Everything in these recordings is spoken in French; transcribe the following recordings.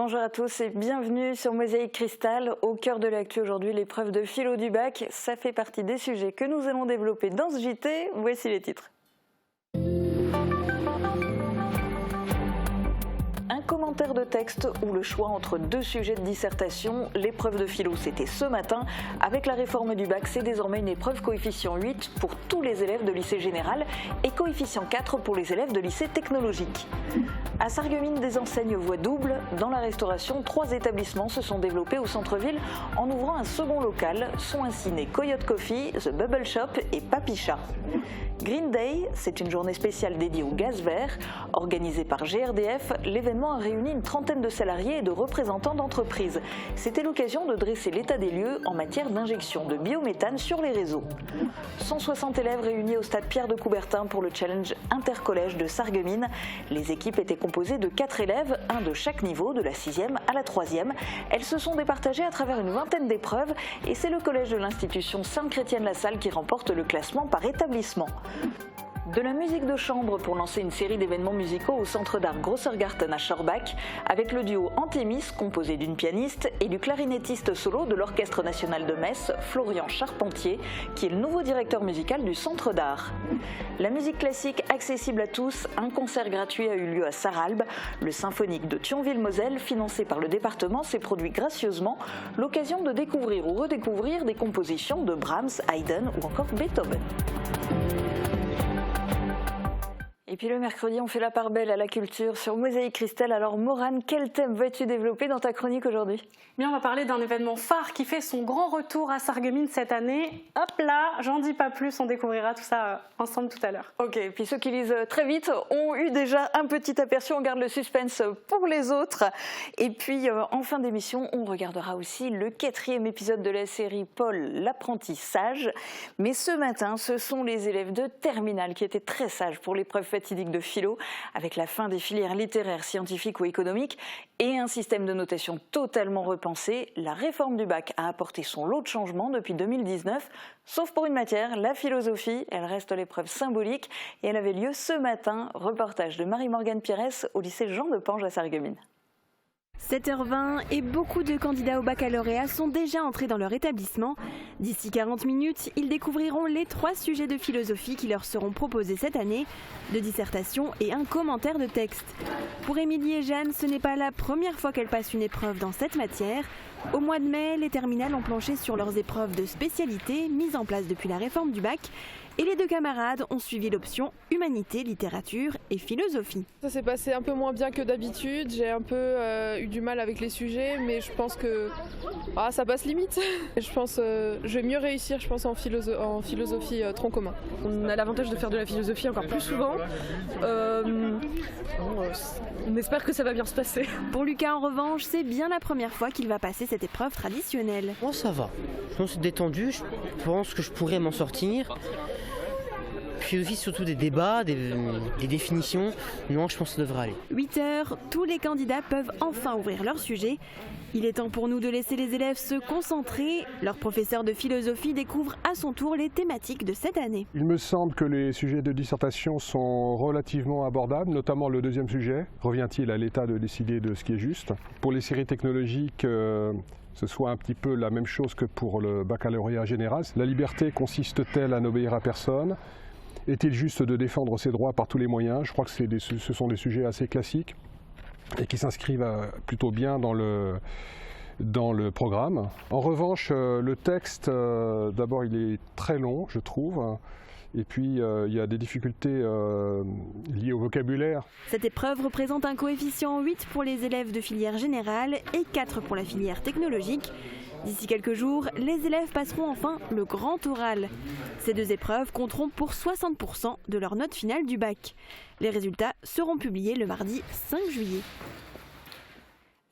Bonjour à tous et bienvenue sur Mosaïque Cristal. Au cœur de l'actu aujourd'hui, l'épreuve de philo du bac. Ça fait partie des sujets que nous allons développer dans ce JT. Voici les titres. Un commentaire de texte ou le choix entre deux sujets de dissertation. L'épreuve de philo, c'était ce matin. Avec la réforme du bac, c'est désormais une épreuve coefficient 8 pour tous les élèves de lycée général et coefficient 4 pour les élèves de lycée technologique. À Sarreguemines, des enseignes voient double. Dans la restauration, 3 établissements se sont développés au centre-ville en ouvrant un second local. Sont ainsi nés Coyote Coffee, The Bubble Shop et Papicha. Green Day, c'est une journée spéciale dédiée au gaz vert. Organisée par GRDF, l'événement a réuni une trentaine de salariés et de représentants d'entreprises. C'était l'occasion de dresser l'état des lieux en matière d'injection de biométhane sur les réseaux. 160 élèves réunis au stade Pierre de Coubertin pour le challenge intercollège de Sarreguemines. Les équipes étaient composées de 4 élèves, un de chaque niveau, de la 6e à la 3e. Elles se sont départagées à travers une vingtaine d'épreuves et c'est le collège de l'institution Sainte-Chrétienne-la-Salle qui remporte le classement par établissement. De la musique de chambre pour lancer une série d'événements musicaux au Centre d'art Grossergarten à Schorbach, avec le duo Antémis, composé d'une pianiste, et du clarinettiste solo de l'Orchestre national de Metz, Florian Charpentier, qui est le nouveau directeur musical du Centre d'art. La musique classique accessible à tous, un concert gratuit a eu lieu à Sarralbe. Le symphonique de Thionville-Moselle, financé par le département, s'est produit gracieusement, l'occasion de découvrir ou redécouvrir des compositions de Brahms, Haydn ou encore Beethoven. Et puis le mercredi, on fait la part belle à la culture sur Mosaïque Cristal. Alors Morane, quel thème vas-tu développer dans ta chronique aujourd'hui ? Bien, on va parler d'un événement phare qui fait son grand retour à Sarreguemines cette année. Hop là, j'en dis pas plus, on découvrira tout ça ensemble tout à l'heure. Ok, puis ceux qui lisent très vite ont eu déjà un petit aperçu, on garde le suspense pour les autres. Et puis en fin d'émission, on regardera aussi le 4e épisode de la série Paul, l'apprenti sage. Mais ce matin, ce sont les élèves de terminale qui étaient très sages pour l'épreuve fatidique de philo, avec la fin des filières littéraires, scientifiques ou économiques et un système de notation totalement repensé. La réforme du bac a apporté son lot de changements depuis 2019, sauf pour une matière, la philosophie. Elle reste l'épreuve symbolique et elle avait lieu ce matin. Reportage de Marie-Morgane Pires au lycée Jean de Pange à Sarreguemines. 7h20 et beaucoup de candidats au baccalauréat sont déjà entrés dans leur établissement. D'ici 40 minutes, ils découvriront les 3 sujets de philosophie qui leur seront proposés cette année, de dissertation et un commentaire de texte. Pour Émilie et Jeanne, ce n'est pas la première fois qu'elles passent une épreuve dans cette matière. Au mois de mai, les terminales ont planché sur leurs épreuves de spécialité mises en place depuis la réforme du bac. Et les 2 camarades ont suivi l'option humanité, littérature et philosophie. Ça s'est passé un peu moins bien que d'habitude, j'ai un peu eu du mal avec les sujets, mais je pense que ça passe limite. Je pense je vais mieux réussir je pense en philosophie tronc commun. On a l'avantage de faire de la philosophie encore plus souvent. On espère que ça va bien se passer. Pour Lucas en revanche, c'est bien la première fois qu'il va passer cette épreuve traditionnelle. Moi ça va, je pense détendu, je pense que je pourrais m'en sortir. Philosophie, surtout des débats, des définitions. Non, je pense que ça devrait aller. 8h, tous les candidats peuvent enfin ouvrir leur sujet. Il est temps pour nous de laisser les élèves se concentrer. Leur professeur de philosophie découvre à son tour les thématiques de cette année. Il me semble que les sujets de dissertation sont relativement abordables, notamment le 2e sujet. Revient-il à l'État de décider de ce qui est juste ? Pour les séries technologiques, ce soit un petit peu la même chose que pour le baccalauréat général. La liberté consiste-t-elle à n'obéir à personne ? Est-il juste de défendre ses droits par tous les moyens ? Je crois que ce sont des sujets assez classiques et qui s'inscrivent plutôt bien dans le programme. En revanche, le texte, d'abord, il est très long, je trouve. Et puis, il y a des difficultés liées au vocabulaire. Cette épreuve représente un coefficient 8 pour les élèves de filière générale et 4 pour la filière technologique. D'ici quelques jours, les élèves passeront enfin le grand oral. Ces 2 épreuves compteront pour 60% de leur note finale du bac. Les résultats seront publiés le mardi 5 juillet.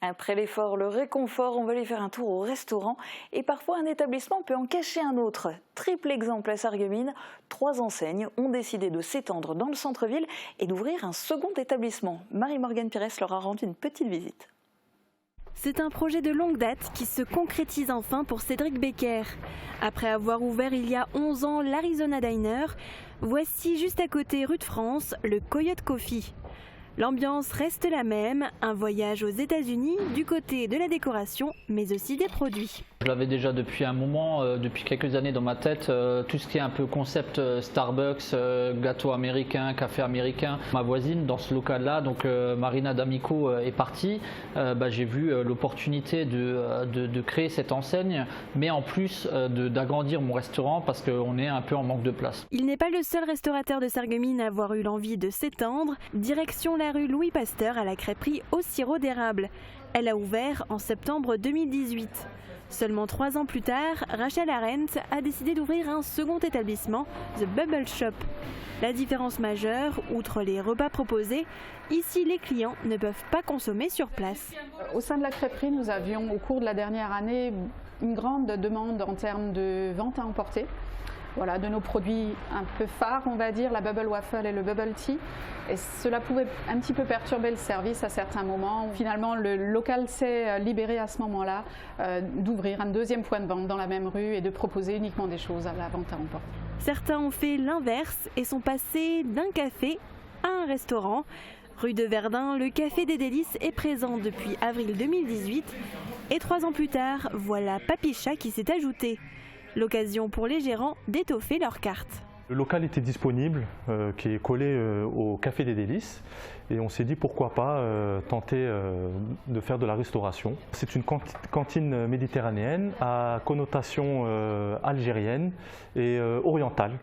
Après l'effort, le réconfort, on va aller faire un tour au restaurant. Et parfois, un établissement peut en cacher un autre. Triple exemple à Sarreguemines, 3 enseignes ont décidé de s'étendre dans le centre-ville et d'ouvrir un second établissement. Marie-Morgane Pires leur a rendu une petite visite. C'est un projet de longue date qui se concrétise enfin pour Cédric Becker. Après avoir ouvert il y a 11 ans l'Arizona Diner, voici juste à côté rue de France le Coyote Coffee. L'ambiance reste la même, un voyage aux États-Unis du côté de la décoration, mais aussi des produits. Je l'avais déjà depuis un moment, depuis quelques années dans ma tête, tout ce qui est un peu concept Starbucks, gâteau américain, café américain. Ma voisine dans ce local-là, donc Marina D'Amico est partie, j'ai vu l'opportunité de créer cette enseigne, mais en plus d'agrandir mon restaurant parce qu'on est un peu en manque de place. Il n'est pas le seul restaurateur de Sarreguemines à avoir eu l'envie de s'étendre. Direction la rue Louis Pasteur à la crêperie au sirop d'érable. Elle a ouvert en septembre 2018. Seulement 3 ans plus tard, Rachel Arendt a décidé d'ouvrir un second établissement, The Bubble Shop. La différence majeure, outre les repas proposés, ici les clients ne peuvent pas consommer sur place. Au sein de la crêperie, nous avions au cours de la dernière année une grande demande en termes de vente à emporter. Voilà, de nos produits un peu phares, on va dire, la Bubble Waffle et le Bubble Tea. Et cela pouvait un petit peu perturber le service à certains moments. Finalement, le local s'est libéré à ce moment-là d'ouvrir un deuxième point de vente dans la même rue et de proposer uniquement des choses à la vente à emporter. Certains ont fait l'inverse et sont passés d'un café à un restaurant. Rue de Verdun, le Café des Délices est présent depuis avril 2018. Et 3 ans plus tard, voilà Papicha qui s'est ajouté. L'occasion pour les gérants d'étoffer leur carte. Le local était disponible, qui est collé au Café des Délices, et on s'est dit pourquoi pas tenter de faire de la restauration. C'est une cantine méditerranéenne à connotation algérienne et orientale.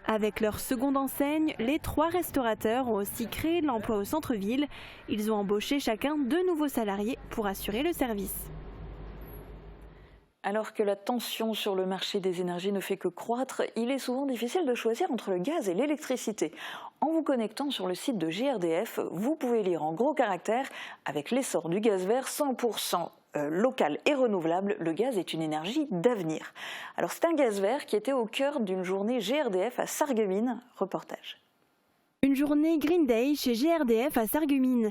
Avec leur seconde enseigne, les 3 restaurateurs ont aussi créé de l'emploi au centre-ville. Ils ont embauché chacun 2 nouveaux salariés pour assurer le service. Alors que la tension sur le marché des énergies ne fait que croître, il est souvent difficile de choisir entre le gaz et l'électricité. En vous connectant sur le site de GRDF, vous pouvez lire en gros caractères « Avec l'essor du gaz vert 100% local et renouvelable, le gaz est une énergie d'avenir ». Alors c'est un gaz vert qui était au cœur d'une journée GRDF à Sarreguemines. Reportage. Une journée Green Day chez GRDF à Sarreguemines.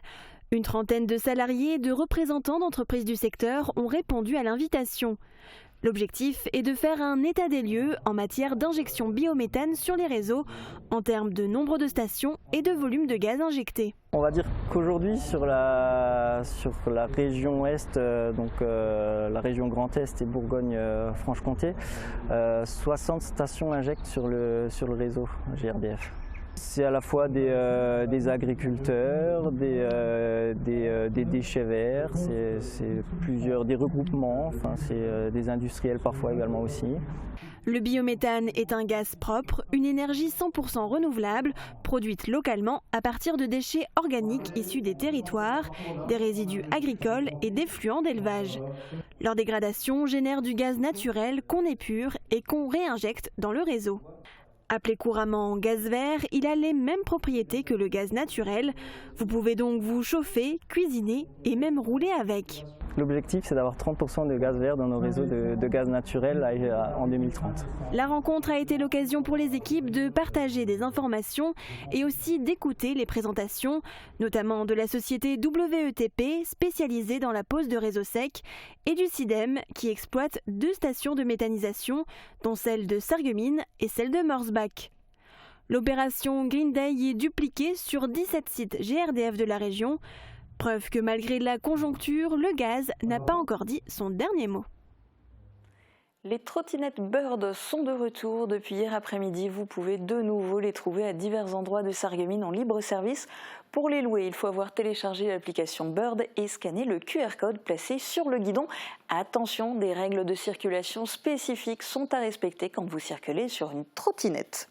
Une trentaine de salariés et de représentants d'entreprises du secteur ont répondu à l'invitation. L'objectif est de faire un état des lieux en matière d'injection biométhane sur les réseaux, en termes de nombre de stations et de volume de gaz injecté. On va dire qu'aujourd'hui sur la région Ouest, la région Grand Est et Bourgogne-Franche-Comté, 60 stations injectent sur le réseau GRDF. C'est à la fois des agriculteurs, des déchets verts, c'est des regroupements, c'est des industriels parfois également aussi. Le biométhane est un gaz propre, une énergie 100% renouvelable, produite localement à partir de déchets organiques issus des territoires, des résidus agricoles et d'effluents d'élevage. Leur dégradation génère du gaz naturel qu'on épure et qu'on réinjecte dans le réseau. Appelé couramment gaz vert, il a les mêmes propriétés que le gaz naturel. Vous pouvez donc vous chauffer, cuisiner et même rouler avec. L'objectif, c'est d'avoir 30% de gaz vert dans nos réseaux de gaz naturel en 2030. La rencontre a été l'occasion pour les équipes de partager des informations et aussi d'écouter les présentations, notamment de la société WETP, spécialisée dans la pose de réseaux secs, et du CIDEM, qui exploite 2 stations de méthanisation, dont celle de Sarreguemines et celle de Morsbach. L'opération Green Day est dupliquée sur 17 sites GRDF de la région. Preuve que malgré la conjoncture, le gaz n'a pas encore dit son dernier mot. Les trottinettes Bird sont de retour. Depuis hier après-midi, vous pouvez de nouveau les trouver à divers endroits de Sarreguemines en libre service. Pour les louer, il faut avoir téléchargé l'application Bird et scanner le QR code placé sur le guidon. Attention, des règles de circulation spécifiques sont à respecter quand vous circulez sur une trottinette.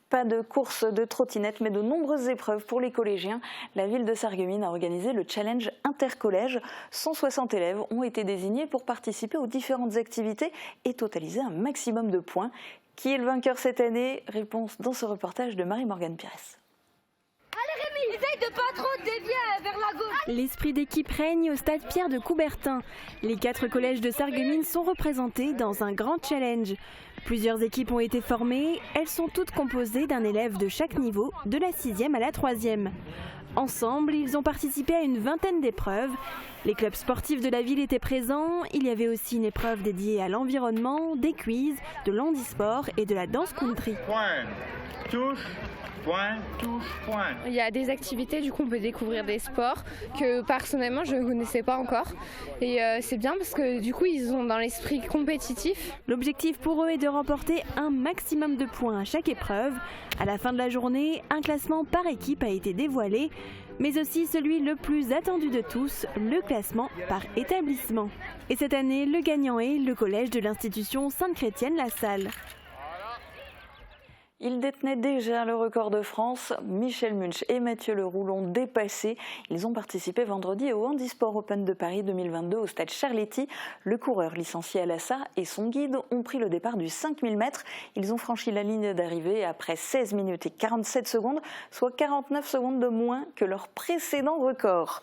Pas de course de trottinette, mais de nombreuses épreuves pour les collégiens. La ville de Sarreguemines a organisé le challenge intercollège. 160 élèves ont été désignés pour participer aux différentes activités et totaliser un maximum de points. Qui est le vainqueur cette année? Réponse dans ce reportage de Marie-Morgane Pires. Allez Rémi, essaye de pas trop dévier vers la gauche. L'esprit d'équipe règne au stade Pierre de Coubertin. Les 4 collèges de Sarreguemines sont représentés dans un grand challenge. Plusieurs équipes ont été formées, elles sont toutes composées d'un élève de chaque niveau, de la 6e à la 3e. Ensemble, ils ont participé à une vingtaine d'épreuves. Les clubs sportifs de la ville étaient présents. Il y avait aussi une épreuve dédiée à l'environnement, des quiz, de l'handisport et de la danse country. Point, touche, point, touche, point. Il y a des activités, du coup on peut découvrir des sports que personnellement je ne connaissais pas encore. Et c'est bien parce que du coup ils sont dans l'esprit compétitif. L'objectif pour eux est de remporter un maximum de points à chaque épreuve. À la fin de la journée, un classement par équipe a été dévoilé, mais aussi celui le plus attendu de tous, le classement par établissement. Et cette année, le gagnant est le collège de l'institution Sainte-Chrétienne-La Salle. Il détenait déjà le record de France. Michel Munch et Mathieu Leroux l'ont dépassé. Ils ont participé vendredi au Handisport Open de Paris 2022 au stade Charletti. Le coureur licencié à l'ASA et son guide ont pris le départ du 5000 mètres. Ils ont franchi la ligne d'arrivée après 16 minutes et 47 secondes, soit 49 secondes de moins que leur précédent record.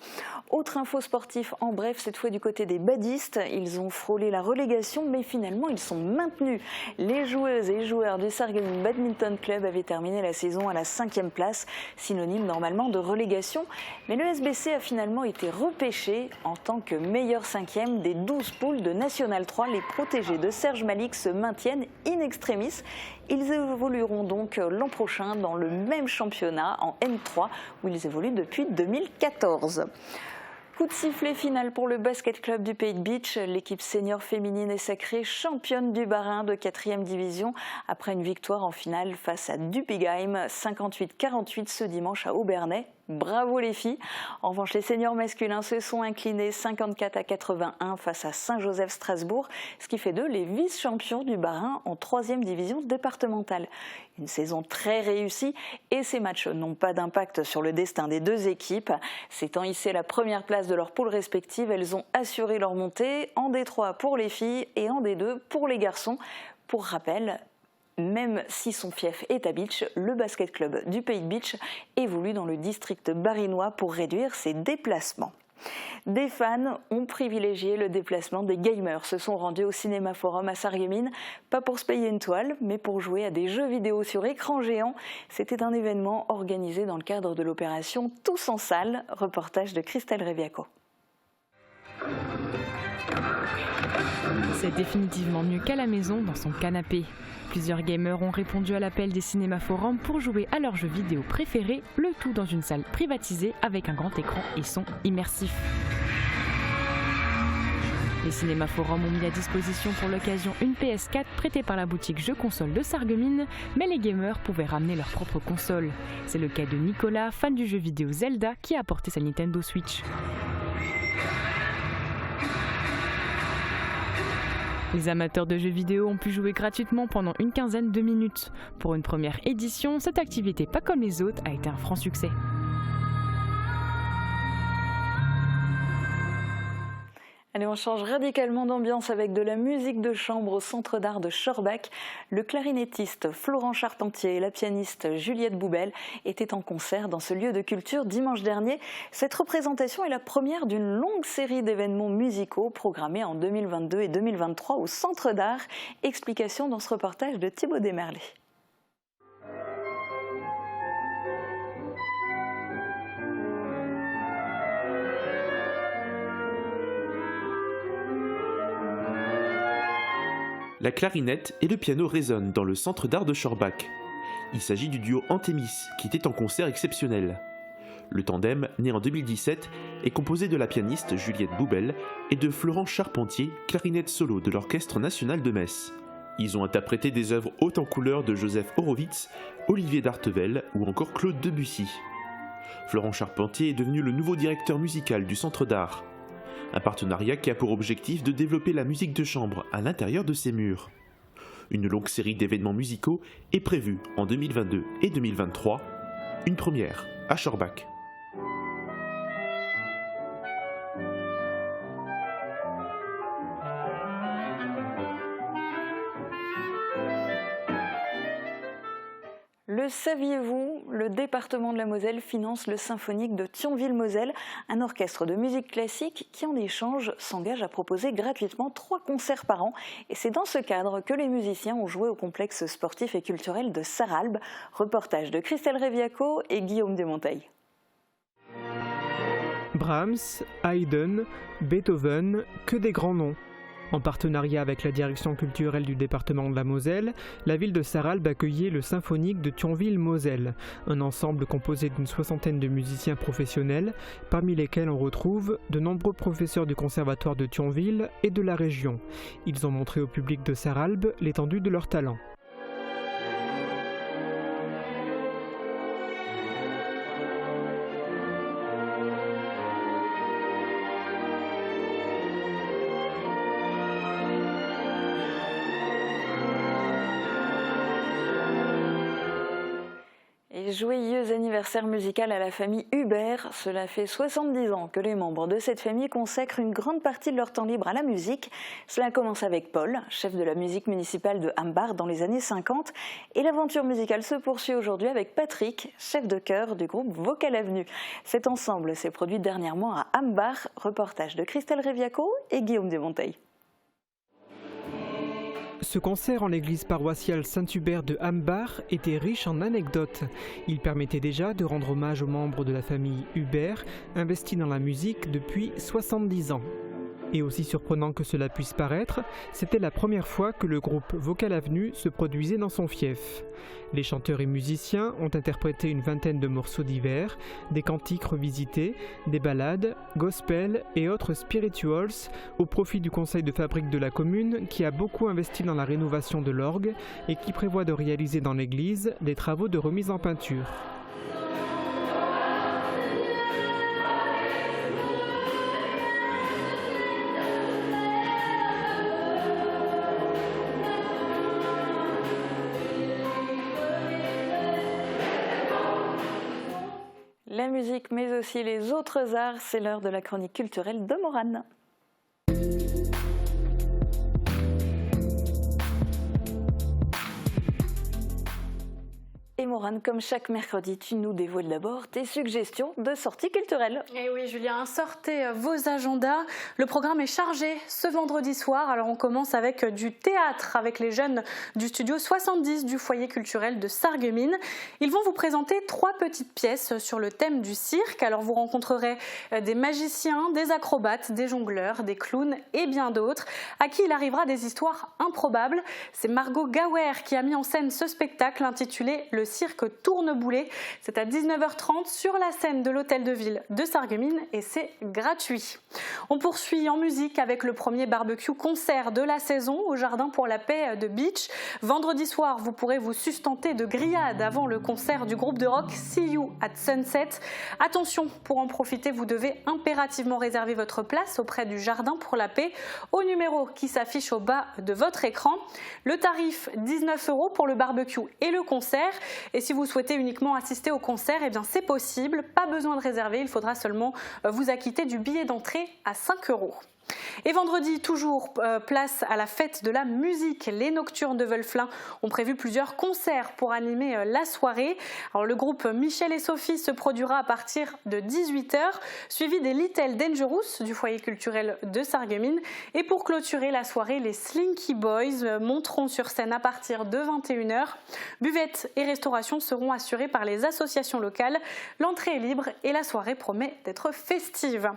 Autre info sportif en bref, cette fois du côté des badistes. Ils ont frôlé la relégation, mais finalement ils sont maintenus. Les joueuses et joueurs du Sarreguemines Badminton Club avait terminé la saison à la 5e place, synonyme normalement de relégation. Mais le SBC a finalement été repêché en tant que meilleur 5e des 12 poules de National 3. Les protégés de Serge Malik se maintiennent in extremis. Ils évolueront donc l'an prochain dans le même championnat en N3 où ils évoluent depuis 2014. Coup de sifflet final pour le basket club du Pays de Bitche. L'équipe senior féminine est sacrée championne du Bas-Rhin de 4e division après une victoire en finale face à Dupigheim 58-48 ce dimanche à Aubernais. Bravo les filles. En revanche, les seniors masculins se sont inclinés 54-81 face à Saint-Joseph-Strasbourg, ce qui fait d'eux les vice-champions du Bas-Rhin en 3e division départementale. Une saison très réussie et ces matchs n'ont pas d'impact sur le destin des deux équipes. S'étant hissées la première place de leurs poules respectives, elles ont assuré leur montée en D3 pour les filles et en D2 pour les garçons. Pour rappel, même si son fief est à Bitche, le basket club du Pays de Bitche évolue dans le district barinois pour réduire ses déplacements. Des fans ont privilégié le déplacement des gamers, se sont rendus au Cinéma Forum à Sarreguemines, pas pour se payer une toile, mais pour jouer à des jeux vidéo sur écran géant. C'était un événement organisé dans le cadre de l'opération Tous en salle, reportage de Christelle Reviaco. C'est définitivement mieux qu'à la maison dans son canapé. Plusieurs gamers ont répondu à l'appel des cinémas forums pour jouer à leurs jeux vidéo préférés, le tout dans une salle privatisée avec un grand écran et son immersif. Les cinémas forums ont mis à disposition pour l'occasion une PS4 prêtée par la boutique Jeux Console de Sarreguemines, mais les gamers pouvaient ramener leur propre console. C'est le cas de Nicolas, fan du jeu vidéo Zelda, qui a apporté sa Nintendo Switch. Les amateurs de jeux vidéo ont pu jouer gratuitement pendant une quinzaine de minutes. Pour une première édition, cette activité pas comme les autres a été un franc succès. Allez, on change radicalement d'ambiance avec de la musique de chambre au Centre d'art de Schorbach. Le clarinettiste Florent Charpentier et la pianiste Juliette Boubel étaient en concert dans ce lieu de culture dimanche dernier. Cette représentation est la première d'une longue série d'événements musicaux programmés en 2022 et 2023 au Centre d'art. Explication dans ce reportage de Thibaut Desmerlet. La clarinette et le piano résonnent dans le Centre d'art de Schorbach. Il s'agit du duo Antémis qui était en concert exceptionnel. Le tandem, né en 2017, est composé de la pianiste Juliette Boubel et de Florent Charpentier, clarinette solo de l'Orchestre national de Metz. Ils ont interprété des œuvres hautes en couleurs de Joseph Horowitz, Olivier d'Artevel ou encore Claude Debussy. Florent Charpentier est devenu le nouveau directeur musical du Centre d'art. Un partenariat qui a pour objectif de développer la musique de chambre à l'intérieur de ses murs. Une longue série d'événements musicaux est prévue en 2022 et 2023, une première à Schorbach. Le saviez-vous, le département de la Moselle finance le Symphonique de Thionville-Moselle, un orchestre de musique classique qui en échange s'engage à proposer gratuitement 3 concerts par an. Et c'est dans ce cadre que les musiciens ont joué au complexe sportif et culturel de Sarralbe. Reportage de Christelle Reviaco et Guillaume Desmonteils. Brahms, Haydn, Beethoven, que des grands noms. En partenariat avec la direction culturelle du département de la Moselle, la ville de Sarralbe accueillait le Symphonique de Thionville-Moselle, un ensemble composé d'une 60aine de musiciens professionnels, parmi lesquels on retrouve de nombreux professeurs du conservatoire de Thionville et de la région. Ils ont montré au public de Sarralbe l'étendue de leur talent. Joyeux anniversaire musical à la famille Hubert. Cela fait 70 ans que les membres de cette famille consacrent une grande partie de leur temps libre à la musique. Cela commence avec Paul, chef de la musique municipale de Hambach dans les années 50. Et l'aventure musicale se poursuit aujourd'hui avec Patrick, chef de chœur du groupe Vocal Avenue. Cet ensemble s'est produit dernièrement à Hambach. Reportage de Christelle Reviaco et Guillaume Desmonteils. Ce concert en l'église paroissiale Saint-Hubert de Hambach était riche en anecdotes. Il permettait déjà de rendre hommage aux membres de la famille Hubert, investis dans la musique depuis 70 ans. Et aussi surprenant que cela puisse paraître, c'était la première fois que le groupe Vocal Avenue se produisait dans son fief. Les chanteurs et musiciens ont interprété une vingtaine de morceaux divers, des cantiques revisités, des ballades, gospel et autres spirituals au profit du conseil de fabrique de la commune qui a beaucoup investi dans la rénovation de l'orgue et qui prévoit de réaliser dans l'église des travaux de remise en peinture. La musique, mais aussi les autres arts, c'est l'heure de la chronique culturelle de Morane. Et Morane, comme chaque mercredi, tu nous dévoiles d'abord tes suggestions de sorties culturelles. Et oui, Julien, sortez vos agendas. Le programme est chargé ce vendredi soir. Alors on commence avec du théâtre, avec les jeunes du studio 70 du foyer culturel de Sarreguemines. Ils vont vous présenter 3 petites pièces sur le thème du cirque. Alors vous rencontrerez des magiciens, des acrobates, des jongleurs, des clowns et bien d'autres, à qui il arrivera des histoires improbables. C'est Margot Gawer qui a mis en scène ce spectacle intitulé Le cirque Tourneboulet. C'est à 19h30 sur la scène de l'hôtel de ville de Sarreguemines et c'est gratuit. On poursuit en musique avec le premier barbecue concert de la saison au Jardin pour la Paix de Beach. Vendredi soir, vous pourrez vous sustenter de grillades avant le concert du groupe de rock See You at Sunset. Attention, pour en profiter, vous devez impérativement réserver votre place auprès du Jardin pour la Paix au numéro qui s'affiche au bas de votre écran. Le tarif 19 € pour le barbecue et le concert. Et si vous souhaitez uniquement assister au concert, eh bien c'est possible, pas besoin de réserver, il faudra seulement vous acquitter du billet d'entrée à 5 €. Et vendredi, toujours place à la fête de la musique. Les Nocturnes de Wölflin ont prévu plusieurs concerts pour animer la soirée. Alors, le groupe Michel et Sophie se produira à partir de 18h, suivi des Little Dangerous du foyer culturel de Sarreguemines. Et pour clôturer la soirée, les Slinky Boys monteront sur scène à partir de 21h. Buvettes et restauration seront assurées par les associations locales. L'entrée est libre et la soirée promet d'être festive.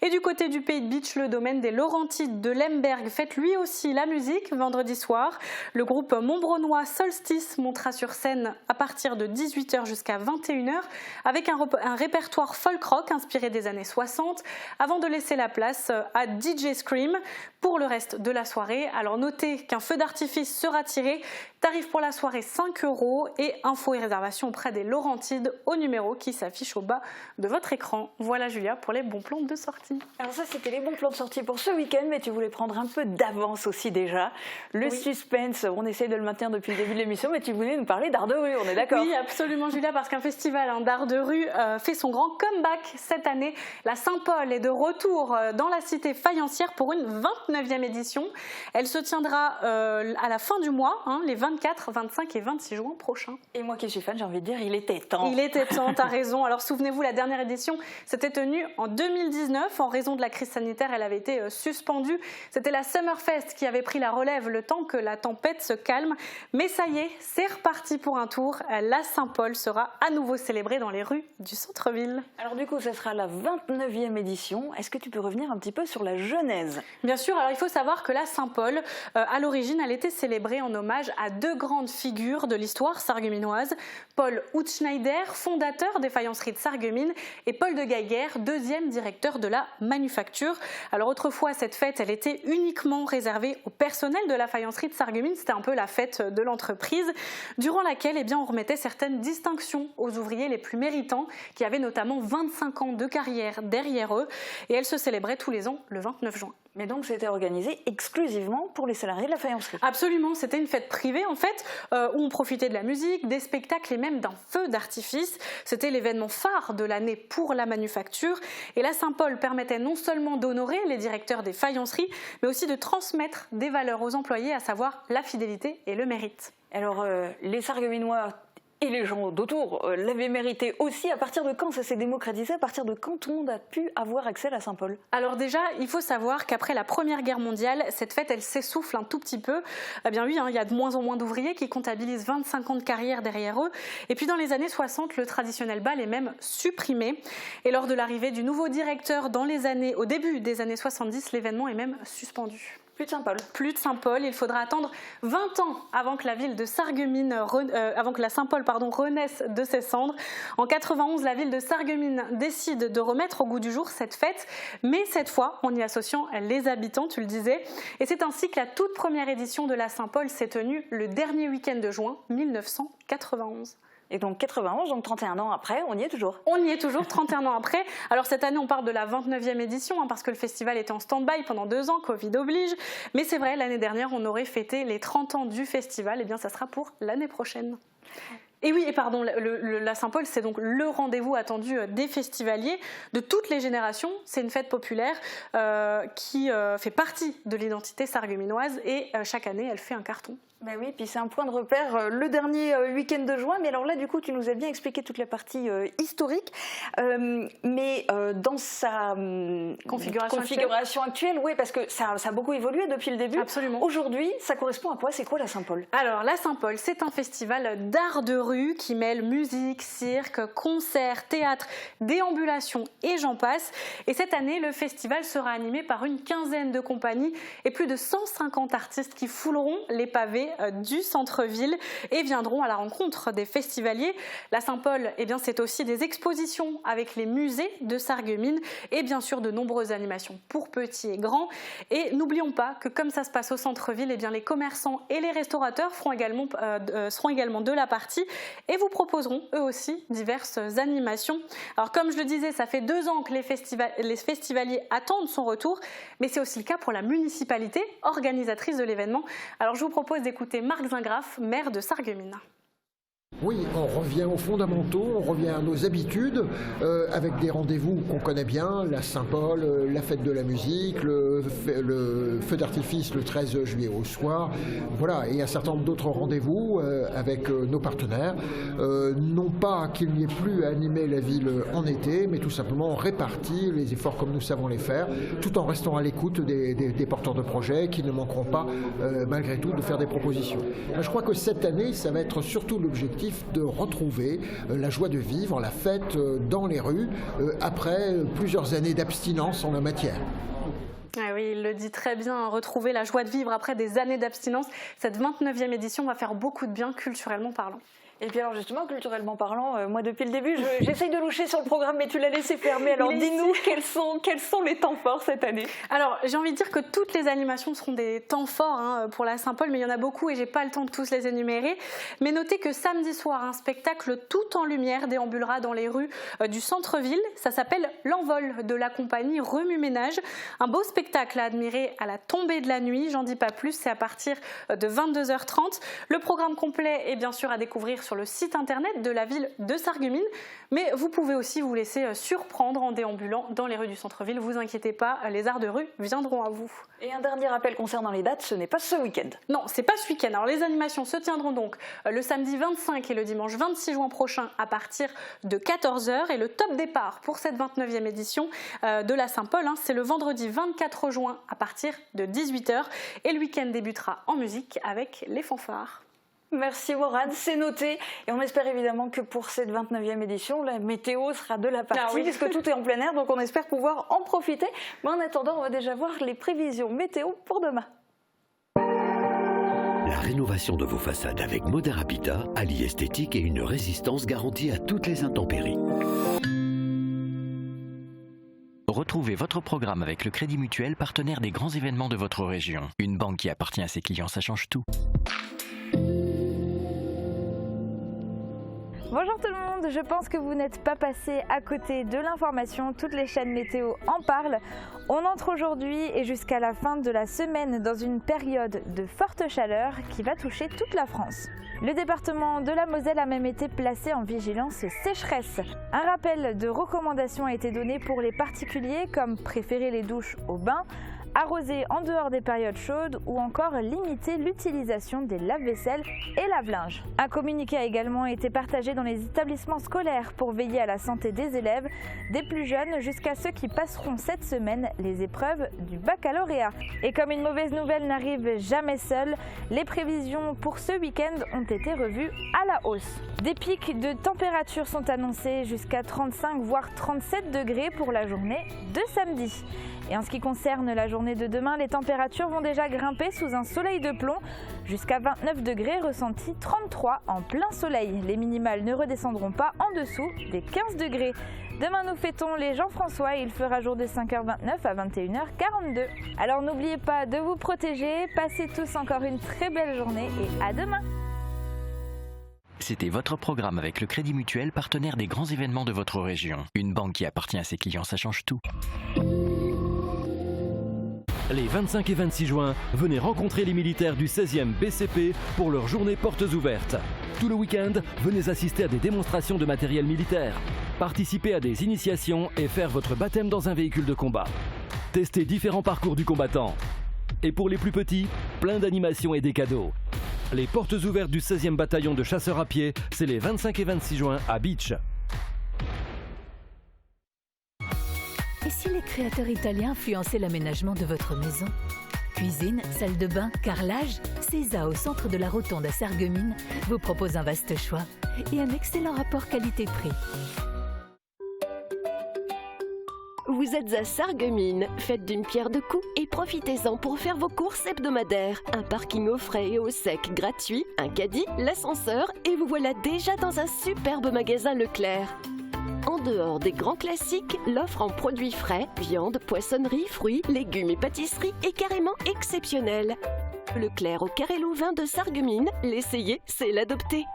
Et du côté du Pays de Beach, le domaine des Laurentides de Lemberg fête lui aussi la musique vendredi soir. Le groupe montbronnois Solstice montera sur scène à partir de 18h jusqu'à 21h avec un répertoire folk rock inspiré des années 60 avant de laisser la place à DJ Scream pour le reste de la soirée. Alors notez qu'un feu d'artifice sera tiré. Tarif pour la soirée 5 € et infos et réservations auprès des Laurentides au numéro qui s'affiche au bas de votre écran. Voilà Julia pour les bons plans de sortie. Alors ça c'était les bons plans de sortie pour ce week-end, mais tu voulais prendre un peu d'avance aussi déjà. Le suspense, on essaie de le maintenir depuis le début de l'émission, mais tu voulais nous parler d'art de rue, on est d'accord? Oui, absolument Julia, parce qu'un festival d'art de rue fait son grand comeback cette année. La Saint-Paul est de retour dans la cité faïencière pour une 29e édition. Elle se tiendra à la fin du mois, les 24, 25 et 26 juin prochains. Et moi qui suis fan, j'ai envie de dire, il était temps. Il était temps, t'as raison. Alors souvenez-vous, la dernière édition s'était tenue en 2019. En raison de la crise sanitaire, elle avait été suspendu. C'était la Summerfest qui avait pris la relève le temps que la tempête se calme. Mais ça y est, c'est reparti pour un tour. La Saint-Paul sera à nouveau célébrée dans les rues du centre-ville. Alors du coup, ce sera la 29e édition. Est-ce que tu peux revenir un petit peu sur la genèse? Bien sûr, alors il faut savoir que la Saint-Paul, à l'origine, elle était célébrée en hommage à deux grandes figures de l'histoire sarregueminoise. Paul Hutschneider, fondateur des faïenceries de Sarreguemines, et Paul de Geiger, deuxième directeur de la manufacture. Alors autrefois, cette fête, elle était uniquement réservée au personnel de la faïencerie de Sarreguemines. C'était un peu la fête de l'entreprise, durant laquelle on remettait certaines distinctions aux ouvriers les plus méritants, qui avaient notamment 25 ans de carrière derrière eux. Et elle se célébrait tous les ans le 29 juin. Mais donc c'était organisé exclusivement pour les salariés de la faïencerie? Absolument, c'était une fête privée en fait, où on profitait de la musique, des spectacles et même d'un feu d'artifice. C'était l'événement phare de l'année pour la manufacture. Et la Saint-Paul permettait non seulement d'honorer les directeurs des faïenceries, mais aussi de transmettre des valeurs aux employés, à savoir la fidélité et le mérite. Alors les Sarregueminois et les gens d'autour l'avaient mérité aussi. À partir de quand ça s'est démocratisé? À partir de quand tout le monde a pu avoir accès à la Saint-Paul? Alors déjà, il faut savoir qu'après la Première Guerre mondiale, cette fête, elle s'essouffle un tout petit peu. Eh bien oui, il y a de moins en moins d'ouvriers qui comptabilisent 25 ans de carrière derrière eux. Et puis dans les années 60, le traditionnel bal est même supprimé. Et lors de l'arrivée du nouveau directeur au début des années 70, l'événement est même suspendu. Plus de Saint-Paul. Plus de Saint-Paul. Il faudra attendre 20 ans avant que la ville de Sarreguemines, avant que la Saint-Paul renaisse de ses cendres. En 91, la ville de Sarreguemines décide de remettre au goût du jour cette fête, mais cette fois en y associant les habitants, tu le disais. Et c'est ainsi que la toute première édition de la Saint-Paul s'est tenue le dernier week-end de juin 1991. Et donc 91, donc 31 ans après, on y est toujours. On y est toujours 31 ans après. Alors cette année, on parle de la 29e édition, parce que le festival était en stand-by pendant 2 ans, Covid oblige. Mais c'est vrai, l'année dernière, on aurait fêté les 30 ans du festival. Eh bien, ça sera pour l'année prochaine. Et oui, et pardon, la Saint-Paul, c'est donc le rendez-vous attendu des festivaliers de toutes les générations. C'est une fête populaire qui fait partie de l'identité sarregueminoise et chaque année, elle fait un carton. Ben oui, puis c'est un point de repère le dernier week-end de juin. Mais alors là, du coup, tu nous as bien expliqué toute la partie historique. Mais dans sa configuration actuelle, oui, parce que ça a beaucoup évolué depuis le début. Absolument. Aujourd'hui, ça correspond à quoi? C'est quoi la Saint-Paul? Alors, la Saint-Paul, c'est un festival d'art de rue qui mêle musique, cirque, concerts, théâtre, déambulation et j'en passe. Et cette année, le festival sera animé par une quinzaine de compagnies et plus de 150 artistes qui fouleront les pavés du centre-ville et viendront à la rencontre des festivaliers. La Saint-Paul, eh bien, c'est aussi des expositions avec les musées de Sarreguemines et bien sûr de nombreuses animations pour petits et grands. Et n'oublions pas que comme ça se passe au centre-ville, eh bien, les commerçants et les restaurateurs seront également de la partie et vous proposeront eux aussi diverses animations. Alors comme je le disais, ça fait 2 ans que les festivaliers attendent son retour, mais c'est aussi le cas pour la municipalité organisatrice de l'événement. Alors je vous propose d'écouter Marc Zingraf, maire de Sarreguemines. Oui, on revient aux fondamentaux, on revient à nos habitudes, avec des rendez-vous qu'on connaît bien, la Saint-Paul, la fête de la musique, le feu d'artifice le 13 juillet au soir, voilà, et un certain nombre d'autres rendez-vous avec nos partenaires. Non pas qu'il n'y ait plus à animer la ville en été, mais tout simplement répartir les efforts comme nous savons les faire, tout en restant à l'écoute des porteurs de projets qui ne manqueront pas, malgré tout, de faire des propositions. Je crois que cette année, ça va être surtout l'objectif de retrouver la joie de vivre, la fête dans les rues, après plusieurs années d'abstinence en la matière. Ah oui, il le dit très bien, retrouver la joie de vivre après des années d'abstinence. Cette 29e édition va faire beaucoup de bien culturellement parlant. Et puis alors justement, culturellement parlant, moi depuis le début, j'essaye de loucher sur le programme, mais tu l'as laissé fermer. Alors dis-nous, quels sont les temps forts cette année? Alors j'ai envie de dire que toutes les animations seront des temps forts pour la Saint-Paul, mais il y en a beaucoup et j'ai pas le temps de tous les énumérer. Mais notez que samedi soir, un spectacle tout en lumière déambulera dans les rues du centre-ville. Ça s'appelle L'Envol de la compagnie Remue-Ménage. Un beau spectacle à admirer à la tombée de la nuit, j'en dis pas plus, c'est à partir de 22h30. Le programme complet est bien sûr à découvrir sur le site internet de la ville de Sarreguemines. Mais vous pouvez aussi vous laisser surprendre en déambulant dans les rues du centre-ville. Vous inquiétez pas, les arts de rue viendront à vous. Et un dernier rappel concernant les dates, ce n'est pas ce week-end. Non, c'est pas ce week-end. Alors les animations se tiendront donc le samedi 25 et le dimanche 26 juin prochain à partir de 14h. Et le top départ pour cette 29e édition de la Saint-Paul, c'est le vendredi 24 juin à partir de 18h. Et le week-end débutera en musique avec les fanfares. Merci Morane, c'est noté. Et on espère évidemment que pour cette 29e édition, la météo sera de la partie, puisque tout est en plein air, donc on espère pouvoir en profiter. Mais en attendant, on va déjà voir les prévisions météo pour demain. La rénovation de vos façades avec Modern Habitat allie esthétique et une résistance garantie à toutes les intempéries. Retrouvez votre programme avec le Crédit Mutuel, partenaire des grands événements de votre région. Une banque qui appartient à ses clients, ça change tout. Bonjour tout le monde, je pense que vous n'êtes pas passé à côté de l'information, toutes les chaînes météo en parlent. On entre aujourd'hui et jusqu'à la fin de la semaine dans une période de forte chaleur qui va toucher toute la France. Le département de la Moselle a même été placé en vigilance sécheresse. Un rappel de recommandations a été donné pour les particuliers comme préférer les douches au bain, arroser en dehors des périodes chaudes ou encore limiter l'utilisation des lave-vaisselle et lave-linge. Un communiqué a également été partagé dans les établissements scolaires pour veiller à la santé des élèves, des plus jeunes jusqu'à ceux qui passeront cette semaine les épreuves du baccalauréat. Et comme une mauvaise nouvelle n'arrive jamais seule, les prévisions pour ce week-end ont été revues à la hausse. Des pics de température sont annoncés jusqu'à 35 voire 37 degrés pour la journée de samedi. Et en ce qui concerne la journée de demain, les températures vont déjà grimper sous un soleil de plomb jusqu'à 29 degrés, ressenti 33 en plein soleil. Les minimales ne redescendront pas en dessous des 15 degrés. Demain, nous fêtons les Jean-François et il fera jour de 5h29 à 21h42. Alors n'oubliez pas de vous protéger, passez tous encore une très belle journée et à demain. C'était votre programme avec le Crédit Mutuel, partenaire des grands événements de votre région. Une banque qui appartient à ses clients, ça change tout. Les 25 et 26 juin, venez rencontrer les militaires du 16e BCP pour leur journée portes ouvertes. Tout le week-end, venez assister à des démonstrations de matériel militaire, participer à des initiations et faire votre baptême dans un véhicule de combat. Testez différents parcours du combattant. Et pour les plus petits, plein d'animations et des cadeaux. Les portes ouvertes du 16e bataillon de chasseurs à pied, c'est les 25 et 26 juin à Beach. Et si les créateurs italiens influençaient l'aménagement de votre maison? Cuisine, salle de bain, carrelage, Cesa au centre de la Rotonde à Sarreguemines vous propose un vaste choix et un excellent rapport qualité-prix. Vous êtes à Sarreguemines, faites d'une pierre deux coups et profitez-en pour faire vos courses hebdomadaires. Un parking au frais et au sec gratuit, un caddie, l'ascenseur et vous voilà déjà dans un superbe magasin Leclerc. En dehors des grands classiques, l'offre en produits frais, viande, poissonnerie, fruits, légumes et pâtisseries est carrément exceptionnelle. Leclerc au Carré Louvain de Sarreguemines, l'essayer, c'est l'adopter.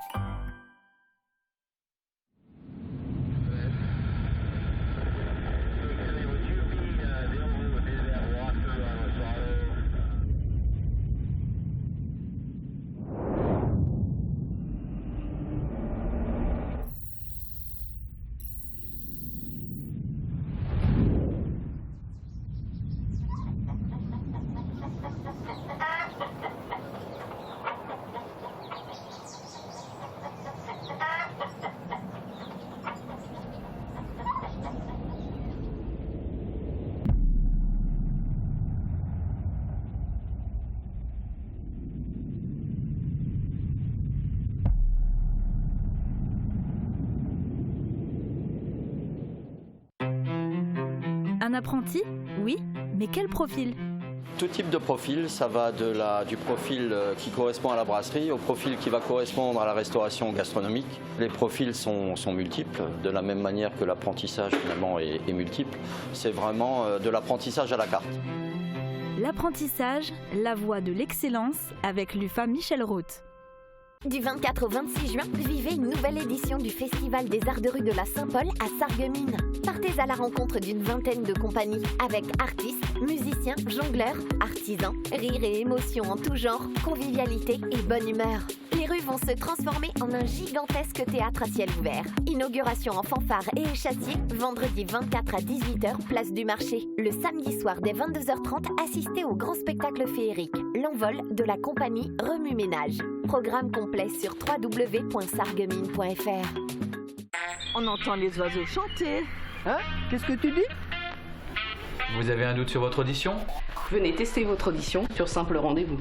Un apprenti? Oui, mais quel profil? Tout type de profil, ça va du profil qui correspond à la brasserie au profil qui va correspondre à la restauration gastronomique. Les profils sont multiples, de la même manière que l'apprentissage finalement est multiple. C'est vraiment de l'apprentissage à la carte. L'apprentissage, la voie de l'excellence avec l'UFA Michel Roth. Du 24 au 26 juin, vivez une nouvelle édition du Festival des Arts de rue de la Saint-Paul à Sarreguemines. Partez à la rencontre d'une vingtaine de compagnies avec artistes, musiciens, jongleurs, artisans, rires et émotions en tout genre, convivialité et bonne humeur. Les rues vont se transformer en un gigantesque théâtre à ciel ouvert. Inauguration en fanfare et échassier, vendredi 24 à 18h, place du marché. Le samedi soir dès 22h30, assistez au grand spectacle féerique, l'envol de la compagnie Remue Ménage. Programme complet sur www.sarreguemines.fr. On entend les oiseaux chanter. Hein? Qu'est-ce que tu dis? Vous avez un doute sur votre audition? Venez tester votre audition sur simple rendez-vous.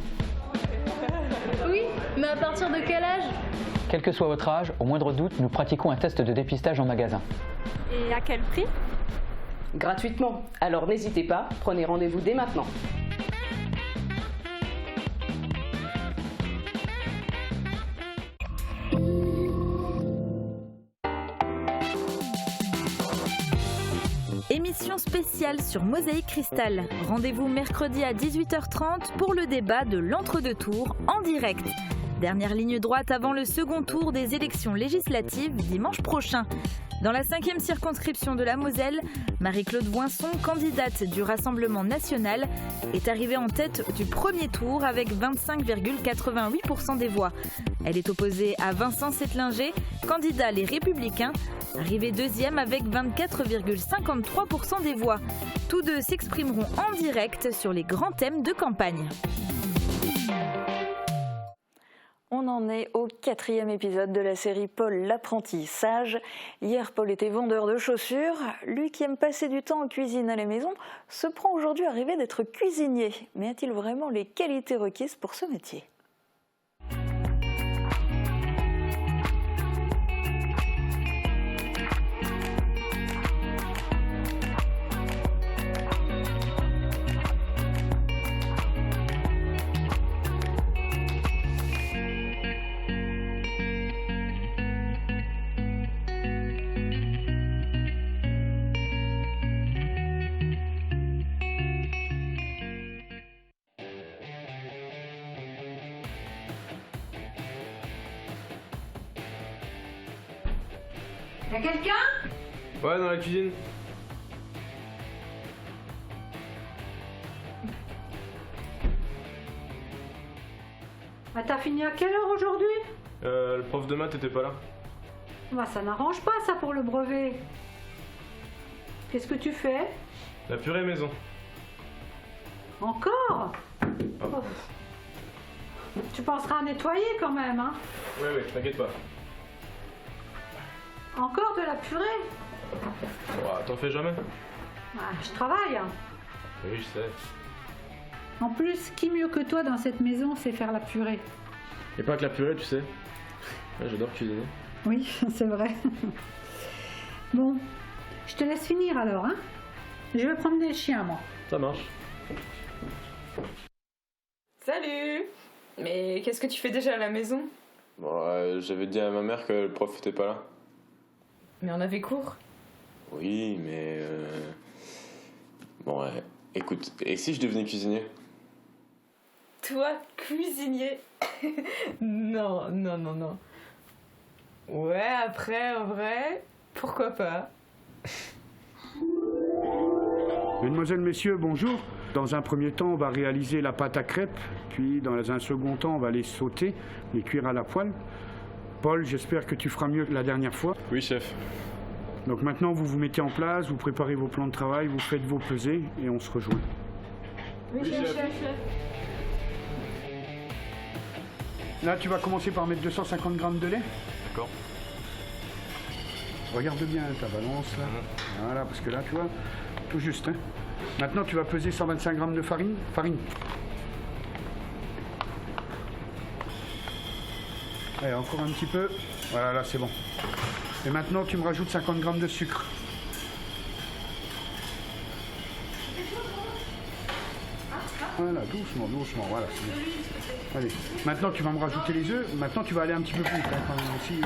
Oui, mais à partir de quel âge? Quel que soit votre âge, au moindre doute, nous pratiquons un test de dépistage en magasin. Et à quel prix? Gratuitement. Alors n'hésitez pas, prenez rendez-vous dès maintenant. Émission spéciale sur Mosaïque Cristal. Rendez-vous mercredi à 18h30 pour le débat de l'entre-deux tours en direct. Dernière ligne droite avant le second tour des élections législatives dimanche prochain. Dans la 5e circonscription de la Moselle, Marie-Claude Voinson, candidate du Rassemblement national, est arrivée en tête du premier tour avec 25,88% des voix. Elle est opposée à Vincent Settlinger, candidat Les Républicains, arrivé deuxième avec 24,53% des voix. Tous deux s'exprimeront en direct sur les grands thèmes de campagne. On en est au 4e épisode de la série Paul l'apprenti sage. Hier, Paul était vendeur de chaussures. Lui qui aime passer du temps en cuisine à la maison se prend aujourd'hui à rêver d'être cuisinier. Mais a-t-il vraiment les qualités requises pour ce métier ? Y'a quelqu'un? Ouais, dans la cuisine. Ah, t'as fini à quelle heure aujourd'hui? Le prof de maths était pas là. Bah, ça n'arrange pas ça pour le brevet. Qu'est-ce que tu fais? La purée maison. Encore? Oh. Tu penseras à nettoyer quand même, hein? Ouais, t'inquiète pas. Encore de la purée? Ouais, t'en fais jamais? Ah, je travaille. Oui, je sais. En plus, qui mieux que toi dans cette maison sait faire la purée? Et pas que la purée, tu sais. Ouais, j'adore cuisiner. Oui, c'est vrai. Bon, je te laisse finir alors, hein? Je vais prendre des chiens, moi. Ça marche. Salut! Mais qu'est-ce que tu fais déjà à la maison? Bon, j'avais dit à ma mère que le prof était pas là. Mais on avait cours. Oui, mais... Bon, ouais. Écoute, et si je devenais cuisinier? Toi, cuisinier? Non. Ouais, après, en vrai, pourquoi pas? Mesdemoiselles, Messieurs, bonjour. Dans un premier temps, on va réaliser la pâte à crêpes, puis dans un second temps, on va les sauter, les cuire à la poêle. Paul, j'espère que tu feras mieux que la dernière fois. Oui, chef. Donc maintenant, vous vous mettez en place, vous préparez vos plans de travail, vous faites vos pesées et on se rejoint. Oui, chef. Là, tu vas commencer par mettre 250 grammes de lait. D'accord. Regarde bien ta balance, là. Voilà, parce que là, tu vois, tout juste. Hein. Maintenant, tu vas peser 125 grammes de farine. Allez, encore un petit peu. Voilà, là, c'est bon. Et maintenant, tu me rajoutes 50 grammes de sucre. Voilà, doucement, voilà, c'est bien. Allez, maintenant, tu vas me rajouter les œufs. Maintenant, tu vas aller un petit peu plus vite, hein, quand même aussi,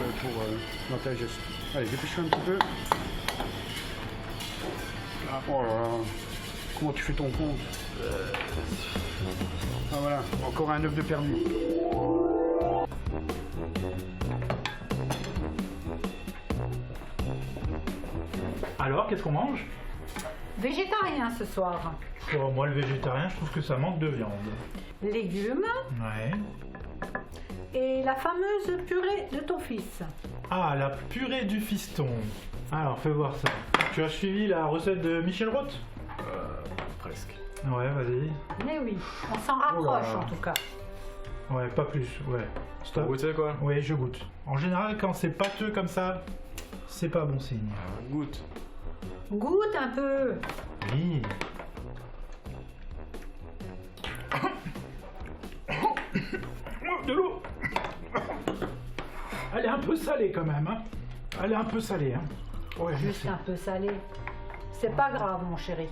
dans ta geste. Allez, dépêche-toi un petit peu. Ah, oh là là. Comment tu fais ton compte? Ah voilà, encore un œuf de perdu. Alors, qu'est-ce qu'on mange? Végétarien ce soir. Oh, moi, le végétarien, je trouve que ça manque de viande. Légumes. Ouais. Et la fameuse purée de ton fils. Ah, la purée du fiston. Alors, fais voir ça. Tu as suivi la recette de Michel Roth? Presque. Ouais, vas-y. Mais oui, on s'en rapproche en tout cas. Ouais, pas plus, ouais. Stop. Vous goûtez quoi? Oui, je goûte. En général, quand c'est pâteux comme ça, c'est pas bon signe. Goûte. Goûte un peu. Oui. De l'eau. Elle est un peu salée quand même, hein. Elle est un peu salée, hein. Ouais, juste un peu salé. C'est pas grave, mon chéri.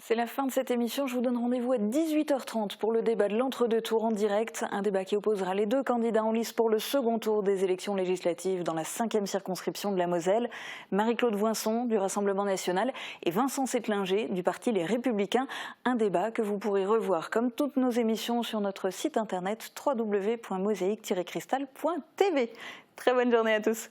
C'est la fin de cette émission. Je vous donne rendez-vous à 18h30 pour le débat de l'entre-deux tours en direct. Un débat qui opposera les deux candidats en lice pour le second tour des élections législatives dans la 5e circonscription de la Moselle. Marie-Claude Voinson du Rassemblement National et Vincent Settlinger du parti Les Républicains. Un débat que vous pourrez revoir comme toutes nos émissions sur notre site internet www.mosaïque-cristal.tv. Très bonne journée à tous.